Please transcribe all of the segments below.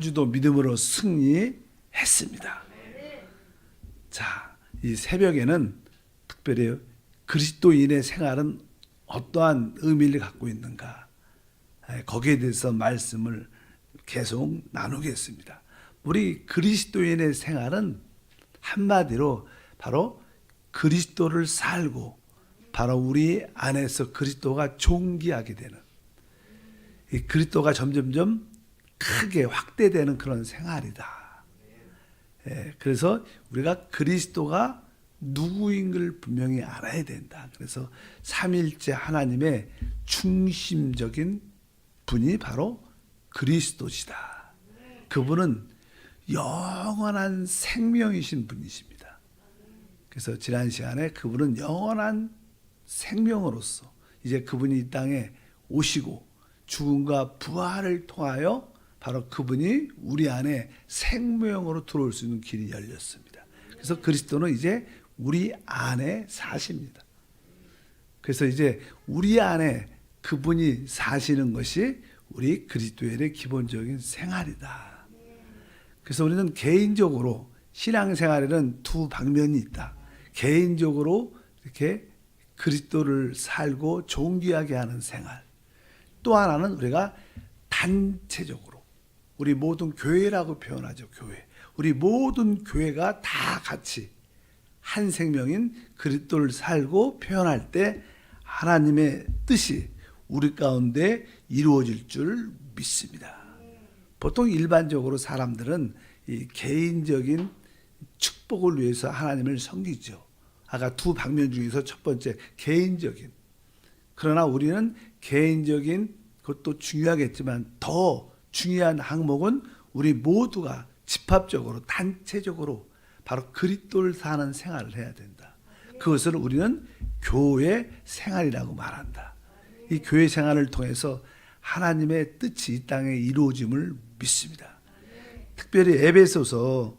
주도 믿음으로 승리했습니다. 자, 이 새벽에는 특별히 그리스도인의 생활은 어떠한 의미를 갖고 있는가, 거기에 대해서 말씀을 계속 나누겠습니다. 우리 그리스도인의 생활은 한마디로 바로 그리스도를 살고 바로 우리 안에서 그리스도가 존귀하게 되는, 이 그리스도가 점점점 크게 확대되는 그런 생활이다. 그래서 우리가 그리스도가 누구인 걸 분명히 알아야 된다. 그래서 삼일째 하나님의 중심적인 분이 바로 그리스도시다. 그분은 영원한 생명이신 분이십니다. 그래서 지난 시간에 그분은 영원한 생명으로서 이제 그분이 이 땅에 오시고 죽음과 부활을 통하여 바로 그분이 우리 안에 생명으로 들어올 수 있는 길이 열렸습니다. 그래서 그리스도는 이제 우리 안에 사십니다. 그래서 이제 우리 안에 그분이 사시는 것이 우리 그리스도인의 기본적인 생활이다. 그래서 우리는 개인적으로 신앙생활에는 두 방면이 있다. 개인적으로 이렇게 그리스도를 살고 존귀하게 하는 생활. 또 하나는 우리가 단체적으로, 우리 모든 교회라고 표현하죠. 교회. 우리 모든 교회가 다 같이 한 생명인 그리스도를 살고 표현할 때 하나님의 뜻이 우리 가운데 이루어질 줄 믿습니다. 보통 일반적으로 사람들은 이 개인적인 축복을 위해서 하나님을 섬기죠. 아까 두 방면 중에서 첫 번째 개인적인. 그러나 우리는 개인적인 것도 중요하겠지만 더 중요한 항목은 우리 모두가 집합적으로 단체적으로 바로 그리스도를 사는 생활을 해야 된다. 그것을 우리는 교회 생활이라고 말한다. 이 교회 생활을 통해서 하나님의 뜻이 이 땅에 이루어짐을 믿습니다. 특별히 에베소서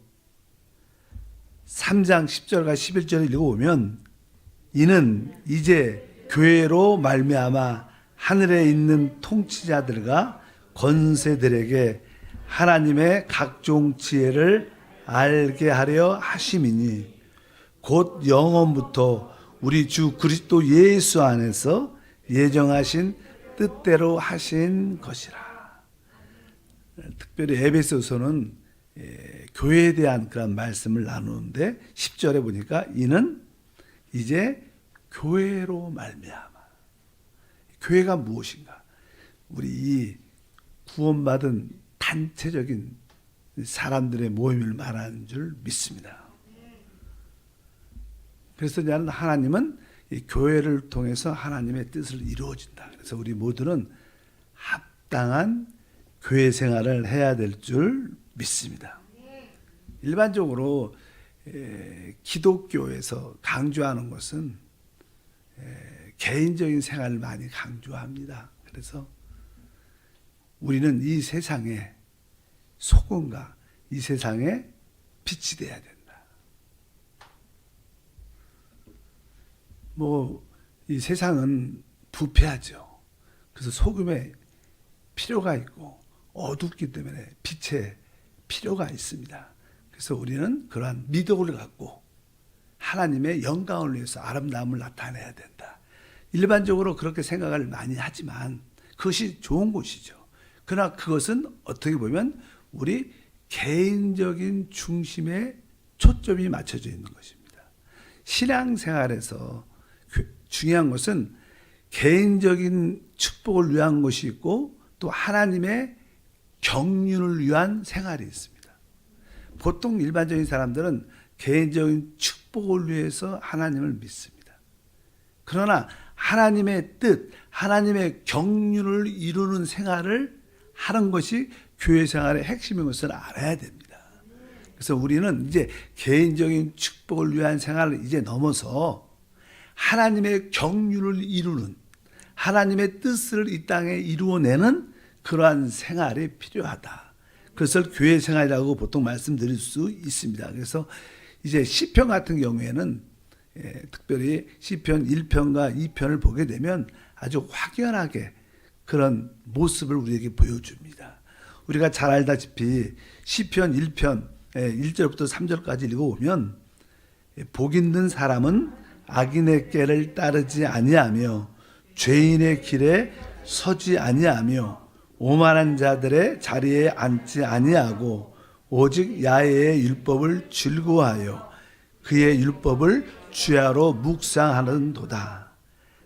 3장 10절과 11절을 읽어보면 이는 이제 교회로 말미암아 하늘에 있는 통치자들과 권세들에게 하나님의 각종 지혜를 알게 하려 하심이니 곧 영원부터 우리 주 그리스도 예수 안에서 예정하신 뜻대로 하신 것이라. 특별히 에베소서는 교회에 대한 그런 말씀을 나누는데 10절에 보니까 이는 이제 교회로 말미암아. 교회가 무엇인가? 우리 이 구원받은 단체적인 사람들의 모임을 말하는 줄 믿습니다. 그래서 나는 하나님은 이 교회를 통해서 하나님의 뜻을 이루어진다. 그래서 우리 모두는 합당한 교회 생활을 해야 될 줄 믿습니다. 일반적으로 기독교에서 강조하는 것은 개인적인 생활을 많이 강조합니다. 그래서 우리는 이 세상에 소금과 이 세상에 빛이 돼야 된다. 이 세상은 부패하죠. 그래서 소금에 필요가 있고 어둡기 때문에 빛의 필요가 있습니다. 그래서 우리는 그러한 미덕을 갖고 하나님의 영광을 위해서 아름다움을 나타내야 된다. 일반적으로 그렇게 생각을 많이 하지만 그것이 좋은 것이죠. 그러나 그것은 어떻게 보면 우리 개인적인 중심에 초점이 맞춰져 있는 것입니다. 신앙생활에서 중요한 것은 개인적인 축복을 위한 것이 있고 또 하나님의 경륜을 위한 생활이 있습니다. 보통 일반적인 사람들은 개인적인 축복을 위해서 하나님을 믿습니다. 그러나 하나님의 뜻, 하나님의 경륜을 이루는 생활을 하는 것이 교회 생활의 핵심인 것을 알아야 됩니다. 그래서 우리는 이제 개인적인 축복을 위한 생활을 이제 넘어서 하나님의 경륜을 이루는, 하나님의 뜻을 이 땅에 이루어내는 그러한 생활이 필요하다. 그것을 교회 생활이라고 보통 말씀드릴 수 있습니다. 그래서 이제 시편 같은 경우에는 특별히 시편 1편과 2편을 보게 되면 아주 확연하게 그런 모습을 우리에게 보여줍니다. 우리가 잘 알다시피 시편 1편 1절부터 3절까지 읽어보면 복 있는 사람은 악인의 꾀를 따르지 아니하며 죄인의 길에 서지 아니하며 오만한 자들의 자리에 앉지 아니하고 오직 야훼의 율법을 즐거워하여 그의 율법을 주야로 묵상하는도다.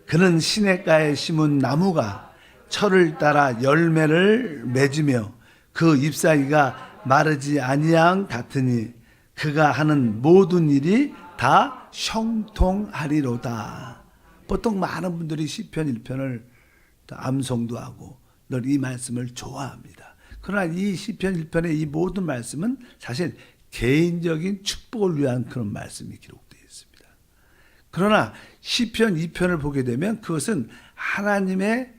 그는 시냇가에 심은 나무가 철을 따라 열매를 맺으며 그 잎사귀가 마르지 아니함 같으니 그가 하는 모든 일이 다 형통하리로다. 보통 많은 분들이 시편 1편을 암송도 하고 늘 이 말씀을 좋아합니다. 그러나 이 시편 1편의 이 모든 말씀은 사실 개인적인 축복을 위한 그런 말씀이 기록되어 있습니다. 그러나 시편 2편을 보게 되면 그것은 하나님의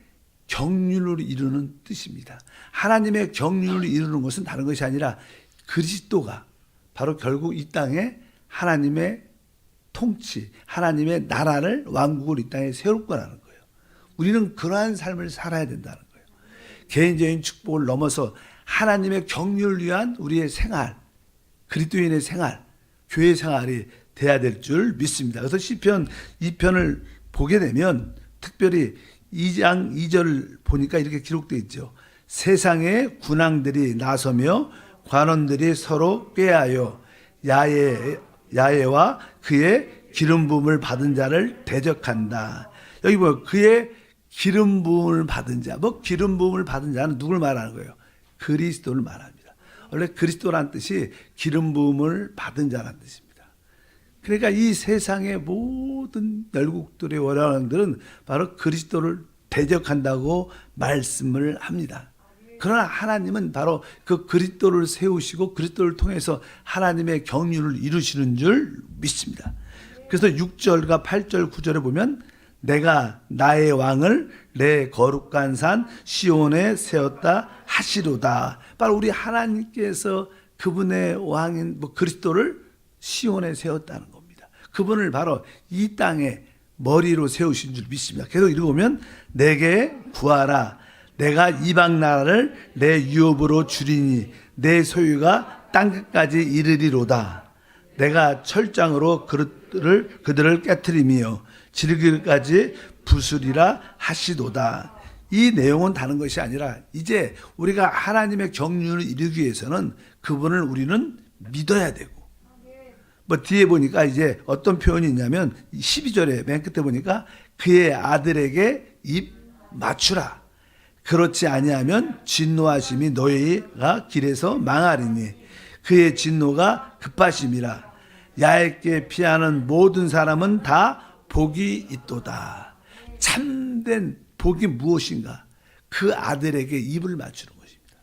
경륜을 이루는 뜻입니다. 하나님의 경륜을 이루는 것은 다른 것이 아니라 그리스도가 바로 결국 이 땅에 하나님의 통치, 하나님의 나라를 왕국을 이 땅에 세울 거라는 거예요. 우리는 그러한 삶을 살아야 된다는 거예요. 개인적인 축복을 넘어서 하나님의 경륜을 위한 우리의 생활, 그리스도인의 생활, 교회 생활이 돼야 될 줄 믿습니다. 그래서 시편 2편을 보게 되면 특별히 2장 2절 보니까 이렇게 기록되어 있죠. 세상의 군왕들이 나서며 관원들이 서로 꾀하여 야훼와 그의 기름 부음을 받은 자를 대적한다. 여기 뭐 그의 기름 부음을 받은 자, 뭐 기름 부음을 받은 자는 누굴 말하는 거예요? 그리스도를 말합니다. 원래 그리스도란 뜻이 기름 부음을 받은 자란 뜻입니다. 그러니까 이 세상의 모든 열국들의 원하는들은 바로 그리스도를 대적한다고 말씀을 합니다. 그러나 하나님은 바로 그 그리스도를 세우시고 그리스도를 통해서 하나님의 경륜을 이루시는 줄 믿습니다. 그래서 6절과 8절 9절에 보면 내가 나의 왕을 내 거룩한 산 시온에 세웠다 하시로다. 바로 우리 하나님께서 그분의 왕인 그리스도를 시온에 세웠다는 겁니다. 그분을 바로 이 땅에 머리로 세우신 줄 믿습니다. 계속 읽어보면 내게 구하라. 내가 이방 나라를 내 유업으로 주리니 내 소유가 땅끝까지 이르리로다. 내가 철장으로 그들을 깨트리며 질기까지 부수리라 하시도다. 이 내용은 다른 것이 아니라 이제 우리가 하나님의 경륜을 이루기 위해서는 그분을 우리는 믿어야 되고, 뭐 뒤에 보니까 이제 어떤 표현이 있냐면 12절에 맨 끝에 보니까 그의 아들에게 입 맞추라. 그렇지 아니하면 진노하심이 너희가 길에서 망하리니 그의 진노가 급하심이라. 야훼께 피하는 모든 사람은 다 복이 있도다. 참된 복이 무엇인가? 그 아들에게 입을 맞추는 것입니다.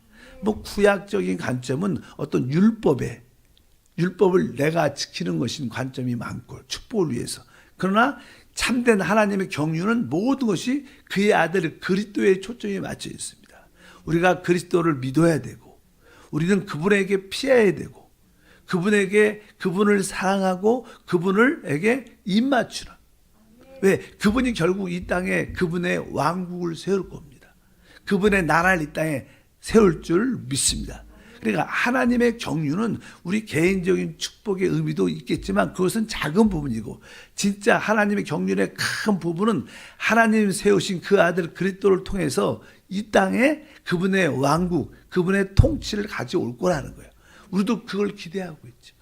뭐 구약적인 관점은 어떤 율법을 내가 지키는 것인 관점이 많고 축복을 위해서. 그러나 참된 하나님의 경륜은 모든 것이 그의 아들 그리스도에 초점이 맞춰 있습니다. 우리가 그리스도를 믿어야 되고 우리는 그분에게 피해야 되고 그분을 사랑하고 그분에게 입 맞추라. 왜? 그분이 결국 이 땅에 그분의 왕국을 세울 겁니다. 그분의 나라를 이 땅에 세울 줄 믿습니다. 그러니까 하나님의 경륜은 우리 개인적인 축복의 의미도 있겠지만 그것은 작은 부분이고 진짜 하나님의 경륜의 큰 부분은 하나님 세우신 그 아들 그리스도를 통해서 이 땅에 그분의 왕국, 그분의 통치를 가져올 거라는 거예요. 우리도 그걸 기대하고 있죠.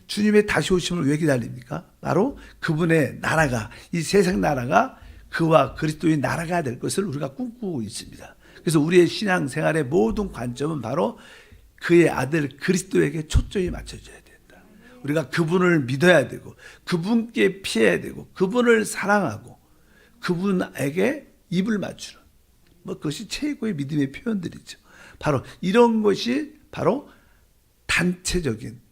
주님의 다시 오심을 왜 기다립니까? 바로 그분의 나라가, 이 세상 나라가 그와 그리스도의 나라가 될 것을 우리가 꿈꾸고 있습니다. 그래서 우리의 신앙생활의 모든 관점은 바로 그의 아들 그리스도에게 초점이 맞춰져야 된다. 우리가 그분을 믿어야 되고 그분께 피해야 되고 그분을 사랑하고 그분에게 입을 맞추는 그것이 최고의 믿음의 표현들이죠. 바로 이런 것이 바로 단체적인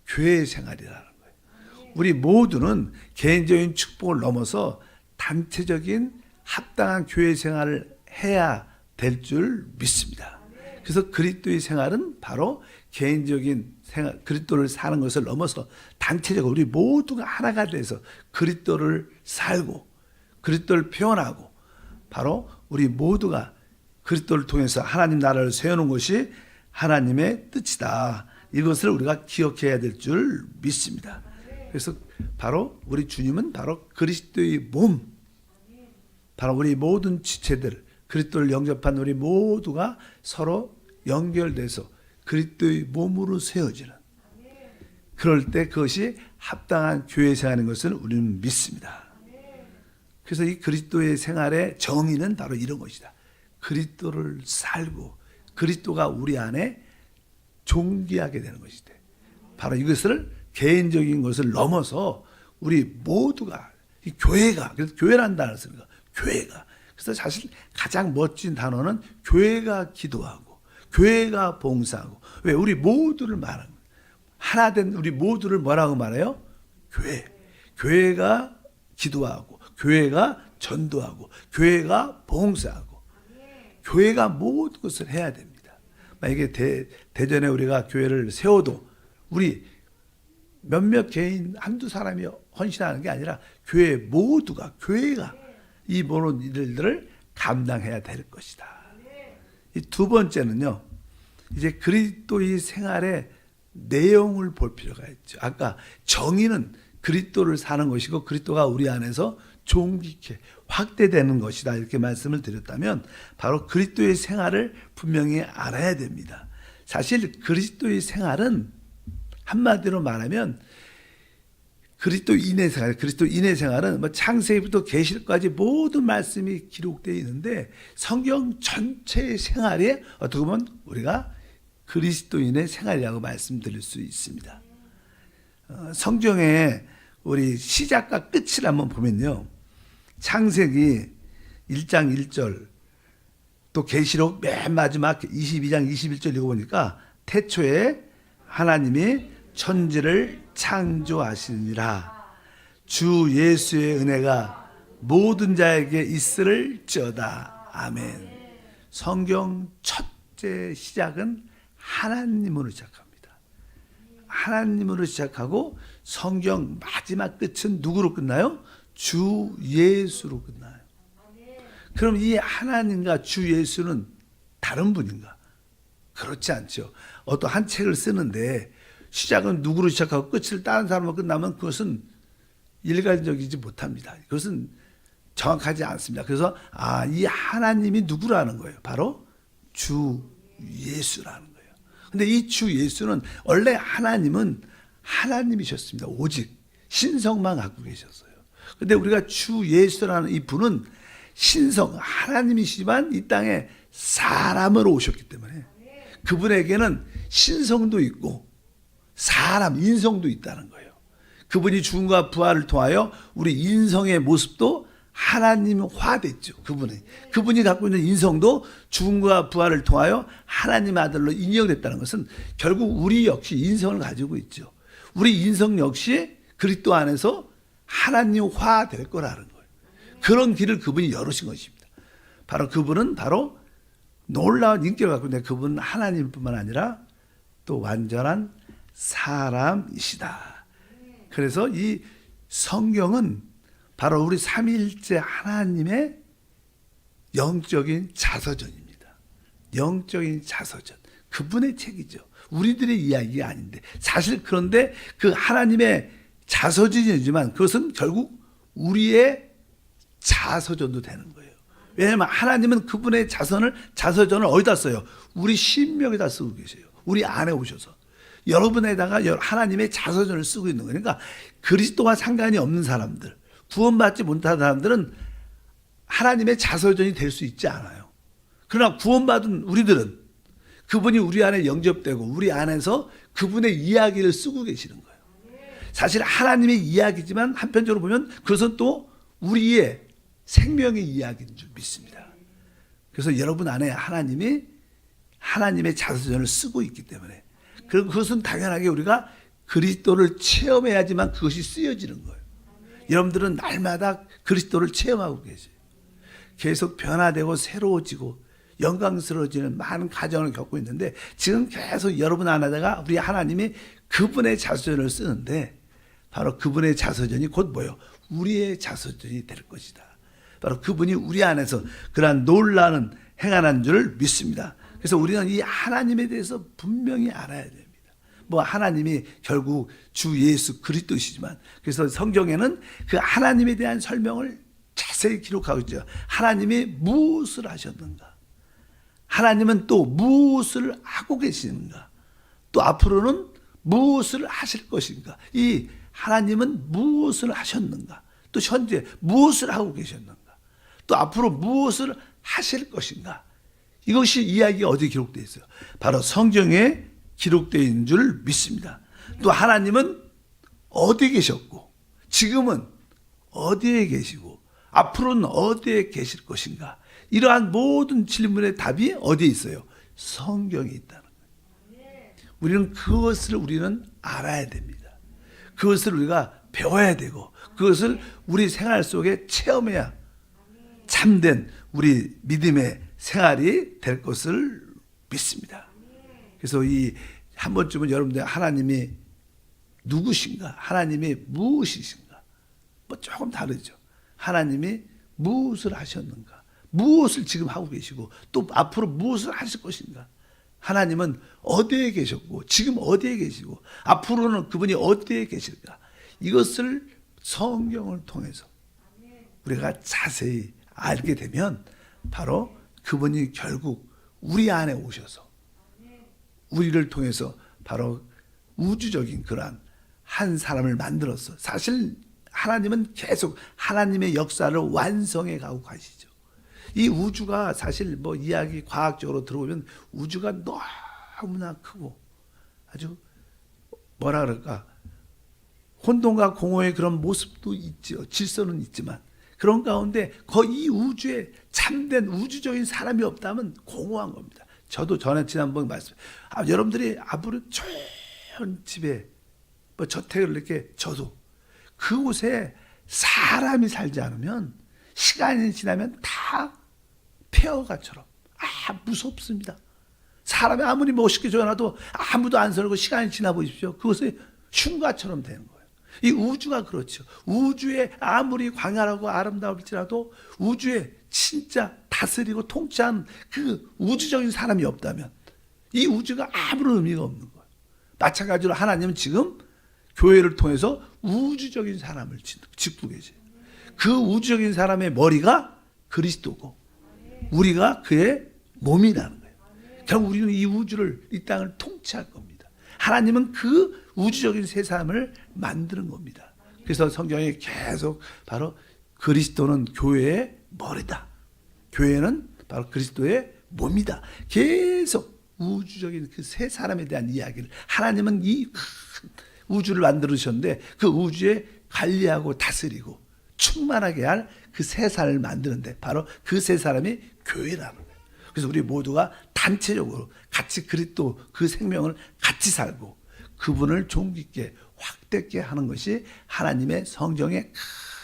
교회 생활이라는 거예요. 우리 모두는 개인적인 축복을 넘어서 단체적인 합당한 교회 생활을 해야 될 줄 믿습니다. 그래서 그리스도의 생활은 바로 개인적인 생활, 그리스도를 사는 것을 넘어서 단체적으로 우리 모두가 하나가 돼서 그리스도를 살고 그리스도를 표현하고 바로 우리 모두가 그리스도를 통해서 하나님 나라를 세우는 것이 하나님의 뜻이다. 이것을 우리가 기억해야 될 줄 믿습니다. 그래서 바로 우리 주님은 바로 그리스도의 몸, 바로 우리 모든 지체들, 그리스도를 영접한 우리 모두가 서로 연결돼서 그리스도의 몸으로 세워지는, 그럴 때 그것이 합당한 교회 생활인 것을 우리는 믿습니다. 그래서 이 그리스도의 생활의 정의는 바로 이런 것이다. 그리스도를 살고 그리스도가 우리 안에 존귀하게 되는 것이다. 바로 이것을 개인적인 것을 넘어서 우리 모두가, 이 교회가, 그래서 교회라는 단어를 씁니다. 교회가. 그래서 사실 가장 멋진 단어는 교회가 기도하고 교회가 봉사하고. 왜? 우리 모두를 말하는 거예요. 하나 된 우리 모두를 뭐라고 말해요? 교회. 교회가 기도하고 교회가 전도하고 교회가 봉사하고 교회가 모든 것을 해야 됩니다. 만약에 대전에 우리가 교회를 세워도 우리 몇몇 개인 한두 사람이 헌신하는 게 아니라 교회 모두가, 교회가 이 모든 일들을 감당해야 될 것이다. 이 두 번째는요, 이제 그리스도의 생활의 내용을 볼 필요가 있죠. 아까 정의는 그리스도를 사는 것이고 그리스도가 우리 안에서 존귀케 확대되는 것이다, 이렇게 말씀을 드렸다면 바로 그리스도의 생활을 분명히 알아야 됩니다. 사실 그리스도의 생활은 한마디로 말하면 그리스도인의 생활, 그리스도인의 생활은 뭐 창세기부터 계시록까지 모든 말씀이 기록되어 있는데 성경 전체의 생활이 어떻게 보면 우리가 그리스도인의 생활이라고 말씀드릴 수 있습니다. 성경에 우리 시작과 끝을 한번 보면요, 창세기 1장 1절 또 계시록 맨 마지막 22장 21절 읽어보니까 태초에 하나님이 천지를 창조하시니라. 주 예수의 은혜가 모든 자에게 있을지어다. 아멘. 성경 첫째 시작은 하나님으로 시작합니다. 하나님으로 시작하고 성경 마지막 끝은 누구로 끝나요? 주 예수로 끝나요. 그럼 이 하나님과 주 예수는 다른 분인가? 그렇지 않죠. 어떤 한 책을 쓰는데 시작은 누구로 시작하고 끝을 다른 사람으로 끝나면 그것은 일관적이지 못합니다. 그것은 정확하지 않습니다. 그래서 이 하나님이 누구라는 거예요? 바로 주 예수라는 거예요. 근데 이 주 예수는 원래 하나님은 하나님이셨습니다. 오직 신성만 갖고 계셨어요. 근데 우리가 주 예수라는 이 분은 신성 하나님이시지만 이 땅에 사람으로 오셨기 때문에 그분에게는 신성도 있고 사람 인성도 있다는 거예요. 그분이 죽음과 부활을 통하여 우리 인성의 모습도 하나님화됐죠. 그분이 갖고 있는 인성도 죽음과 부활을 통하여 하나님 아들로 인정됐다는 것은 결국 우리 역시 인성을 가지고 있죠. 우리 인성 역시 그리스도 안에서 하나님화될 거라는 거예요. 그런 길을 그분이 열으신 것입니다. 바로 그분은 바로 놀라운 인격을 갖고 있는데 그분은 하나님뿐만 아니라 또 완전한 사람이시다. 그래서 이 성경은 바로 우리 삼위일체 하나님의 영적인 자서전입니다. 영적인 자서전. 그분의 책이죠. 우리들의 이야기가 아닌데 사실 그런데 그 하나님의 자서전이지만 그것은 결국 우리의 자서전도 되는 거예요. 왜냐하면 하나님은 그분의 자서전을 어디다 써요? 우리 신명에다 쓰고 계세요. 우리 안에 오셔서. 여러분에다가 하나님의 자서전을 쓰고 있는 거예요. 그러니까 그리스도와 상관이 없는 사람들, 구원받지 못한 사람들은 하나님의 자서전이 될 수 있지 않아요. 그러나 구원받은 우리들은 그분이 우리 안에 영접되고 우리 안에서 그분의 이야기를 쓰고 계시는 거예요. 사실 하나님의 이야기지만 한편적으로 보면 그것은 또 우리의 생명의 이야기인 줄 믿습니다. 그래서 여러분 안에 하나님이 하나님의 자서전을 쓰고 있기 때문에 그리고 그것은 당연하게 우리가 그리스도를 체험해야지만 그것이 쓰여지는 거예요. 여러분들은 날마다 그리스도를 체험하고 계세요. 계속 변화되고 새로워지고 영광스러워지는 많은 과정을 겪고 있는데 지금 계속 여러분 안에다가 우리 하나님이 그분의 자서전을 쓰는데 바로 그분의 자서전이 곧 뭐예요? 우리의 자서전이 될 것이다. 바로 그분이 우리 안에서 그러한 놀라운 행하는 줄을 믿습니다. 그래서 우리는 이 하나님에 대해서 분명히 알아야 됩니다. 뭐 하나님이 결국 주 예수 그리스도시지만, 그래서 성경에는 그 하나님에 대한 설명을 자세히 기록하고 있죠. 하나님이 무엇을 하셨는가? 하나님은 또 무엇을 하고 계시는가? 또 앞으로는 무엇을 하실 것인가? 이 하나님은 무엇을 하셨는가? 또 현재 무엇을 하고 계셨는가? 또 앞으로 무엇을 하실 것인가? 이것이 이야기가 어디에 기록되어 있어요? 바로 성경에 기록되어 있는 줄 믿습니다. 또 하나님은 어디에 계셨고, 지금은 어디에 계시고, 앞으로는 어디에 계실 것인가? 이러한 모든 질문의 답이 어디에 있어요? 성경에 있다는 거예요. 우리는 알아야 됩니다. 그것을 우리가 배워야 되고, 그것을 우리 생활 속에 체험해야 참된 우리 믿음의 생활이 될 것을 믿습니다. 그래서 이 한 번쯤은 여러분들 하나님이 누구신가? 하나님이 무엇이신가? 뭐 조금 다르죠. 하나님이 무엇을 하셨는가? 무엇을 지금 하고 계시고, 또 앞으로 무엇을 하실 것인가? 하나님은 어디에 계셨고, 지금 어디에 계시고, 앞으로는 그분이 어디에 계실까? 이것을 성경을 통해서 우리가 자세히 알게 되면 바로 그분이 결국 우리 안에 오셔서 우리를 통해서 바로 우주적인 그러한 한 사람을 만들어서, 사실 하나님은 계속 하나님의 역사를 완성해 가고 가시죠. 이 우주가 사실 뭐 이야기 과학적으로 들어보면 우주가 너무나 크고 아주 뭐라 그럴까, 혼돈과 공허의 그런 모습도 있죠. 질서는 있지만 그런 가운데 이 우주에 참된 우주적인 사람이 없다면 공허한 겁니다. 저도 전에 지난번 말씀, 여러분들이 앞으로 좋은 집에 뭐 저택을 이렇게 져도 그곳에 사람이 살지 않으면 시간이 지나면 다 폐허가처럼 무섭습니다. 사람이 아무리 멋있게 지어놔도 아무도 안 살고 시간이 지나 보십시오. 그것이 흉가처럼 되는 거예요. 이 우주가 그렇죠. 우주에 아무리 광활하고 아름다울지라도 우주에 진짜 다스리고 통치한 그 우주적인 사람이 없다면 이 우주가 아무런 의미가 없는 거예요. 마찬가지로 하나님은 지금 교회를 통해서 우주적인 사람을 짓고 계세요. 그 우주적인 사람의 머리가 그리스도고 우리가 그의 몸이라는 거예요. 결국 우리는 이 우주를, 이 땅을 통치할 겁니다. 하나님은 그 우주적인 세상을 만드는 겁니다. 그래서 성경에 계속 바로 그리스도는 교회의 머리다. 교회는 바로 그리스도의 몸이다. 계속 우주적인 그 세 사람에 대한 이야기를, 하나님은 이 큰 우주를 만들으셨는데 그 우주에 관리하고 다스리고 충만하게 할 그 세 사람을 만드는데 바로 그 세 사람이 교회라는 거예요. 그래서 우리 모두가 단체적으로 같이 그리스도 그 생명을 같이 살고 그분을 존귀케 확대케 하는 것이 하나님의 성경의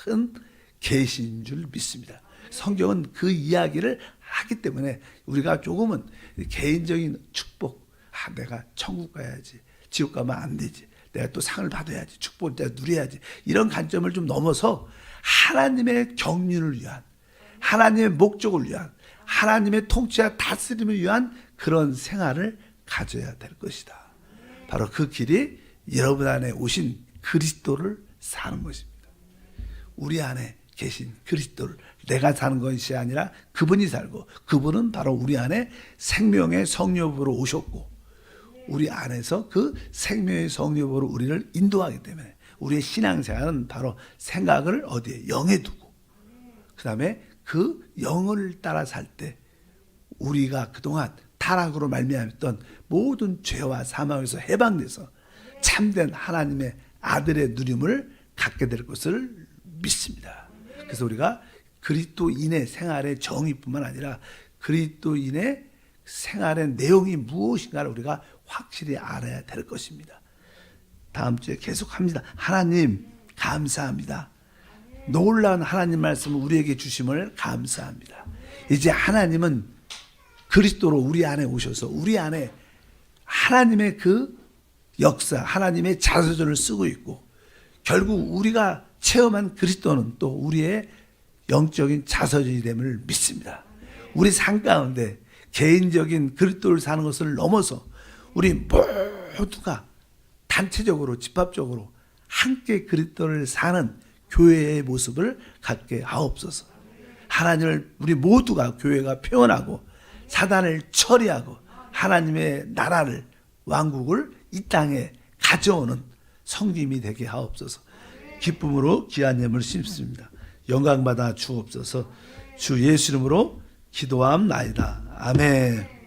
큰 계시인 줄 믿습니다. 성경은 그 이야기를 하기 때문에 우리가 조금은 개인적인 축복, 내가 천국 가야지, 지옥 가면 안 되지, 내가 또 상을 받아야지, 축복을 내가 누려야지, 이런 관점을 좀 넘어서 하나님의 경륜을 위한, 하나님의 목적을 위한, 하나님의 통치와 다스림을 위한 그런 생활을 가져야 될 것이다. 바로 그 길이 여러분 안에 오신 그리스도를 사는 것입니다. 우리 안에 계신 그리스도를, 내가 사는 것이 아니라 그분이 살고, 그분은 바로 우리 안에 생명의 성령으로 오셨고 우리 안에서 그 생명의 성령으로 우리를 인도하기 때문에 우리의 신앙생활은 바로 생각을 어디에? 영에 두고, 그 다음에 그 영을 따라 살 때 우리가 그동안 타락으로 말미암았던 모든 죄와 사망에서 해방돼서 참된 하나님의 아들의 누림을 갖게 될 것을 믿습니다. 그래서 우리가 그리스도인의 생활의 정의뿐만 아니라 그리스도인의 생활의 내용이 무엇인가를 우리가 확실히 알아야 될 것입니다. 다음 주에 계속합니다. 하나님 감사합니다. 놀라운 하나님 말씀을 우리에게 주심을 감사합니다. 이제 하나님은 그리스도로 우리 안에 오셔서 우리 안에 하나님의 그 역사, 하나님의 자서전을 쓰고 있고, 결국 우리가 체험한 그리스도는 또 우리의 영적인 자서전이 됨을 믿습니다. 우리 삶 가운데 개인적인 그리스도를 사는 것을 넘어서 우리 모두가 단체적으로 집합적으로 함께 그리스도를 사는 교회의 모습을 갖게 하옵소서. 하나님을 우리 모두가 교회가 표현하고 사단을 처리하고 하나님의 나라를 왕국을 이 땅에 가져오는 성김이 되게 하옵소서. 기쁨으로 귀한 예물을 심습니다. 영광받아 주옵소서. 주 예수 이름으로 기도함나이다. 아멘.